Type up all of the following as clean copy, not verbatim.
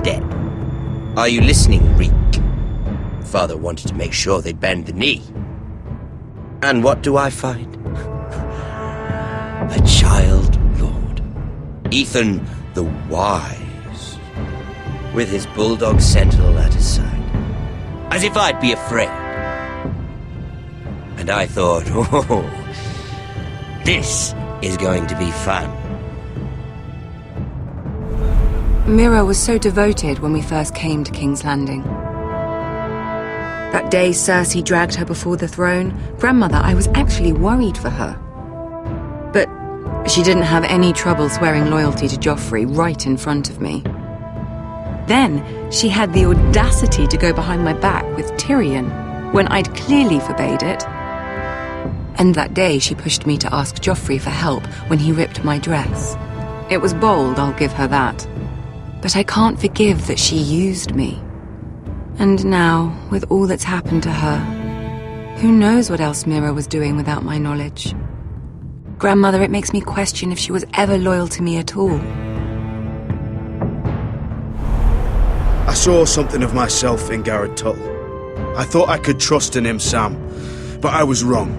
dead. Are you listening, Reek? Father wanted to make sure they'd bend the knee. And what do I find? A child lord. Ethan the Wise, with his bulldog sentinel at his side, as if I'd be afraid. And I thought, oh, this is going to be fun. Mira was so devoted when we first came to King's Landing. That day Cersei dragged her before the throne, Grandmother, I was actually worried for her. But she didn't have any trouble swearing loyalty to Joffrey right in front of me. Then she had the audacity to go behind my back with Tyrion, when I'd clearly forbade it. And that day she pushed me to ask Joffrey for help when he ripped my dress. It was bold, I'll give her that. But I can't forgive that she used me. And now, with all that's happened to her, who knows what else Mira was doing without my knowledge? Grandmother, it makes me question if she was ever loyal to me at all. I saw something of myself in Garrett Tuttle. I thought I could trust in him, Sam, but I was wrong.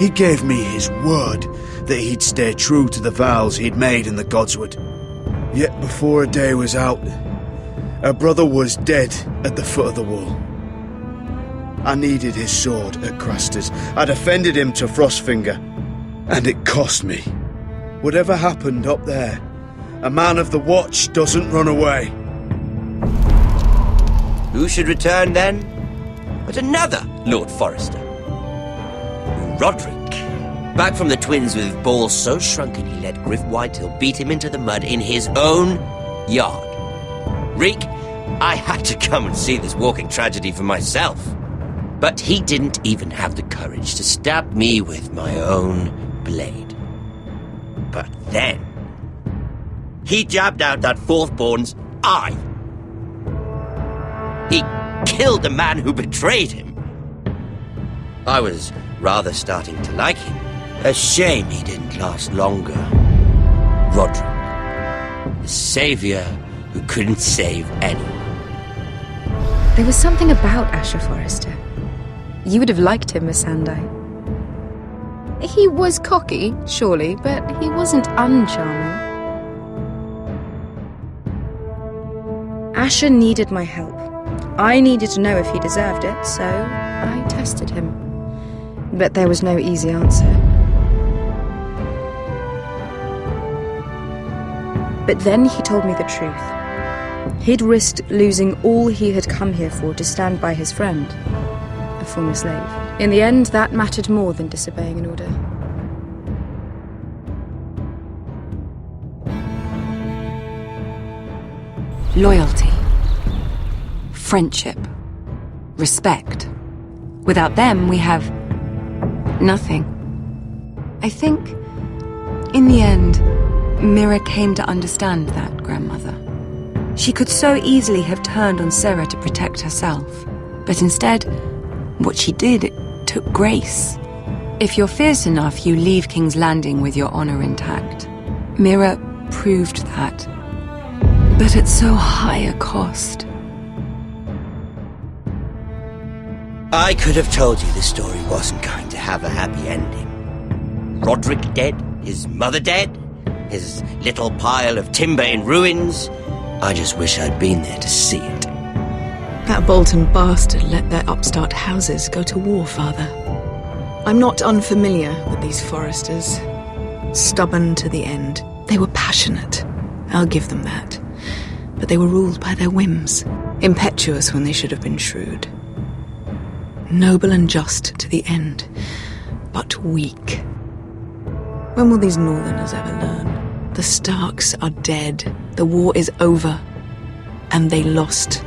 He gave me his word that he'd stay true to the vows he'd made in the Godswood. Yet before a day was out, her brother was dead at the foot of the wall. I needed his sword at Craster's. I defended him to Frostfinger, and it cost me. Whatever happened up there, a man of the Watch doesn't run away. Who should return then? But another Lord Forrester. Roderick. Back from the Twins with balls so shrunken he let Griff Whitetail beat him into the mud in his own yard. Reek, I had to come and see this walking tragedy for myself. But he didn't even have the courage to stab me with my own blade. But then, he jabbed out that fourthborn's eye. He killed the man who betrayed him. I was rather starting to like him. A shame he didn't last longer. Roderick, the savior who couldn't save anyone. There was something about Asher Forrester. You would have liked him, Miss Sandai. He was cocky, surely, but he wasn't uncharming. Asher needed my help. I needed to know if he deserved it, so I tested him. But there was no easy answer. But then he told me the truth. He'd risked losing all he had come here for to stand by his friend, a former slave. In the end, that mattered more than disobeying an order. Loyalty. Friendship. Respect. Without them, we have nothing. I think, in the end, Mira came to understand that, Grandmother. She could so easily have turned on Sarah to protect herself, but instead, what she did, it took grace. If you're fierce enough, you leave King's Landing with your honor intact. Mira proved that, but at so high a cost. I could have told you this story wasn't going to have a happy ending. Roderick dead, his mother dead, his little pile of timber in ruins. I just wish I'd been there to see it. That Bolton bastard let their upstart houses go to war, Father. I'm not unfamiliar with these Forresters. Stubborn to the end. They were passionate, I'll give them that. But they were ruled by their whims. Impetuous when they should have been shrewd. Noble and just to the end, but weak. When will these Northerners ever learn? The Starks are dead, the war is over, and they lost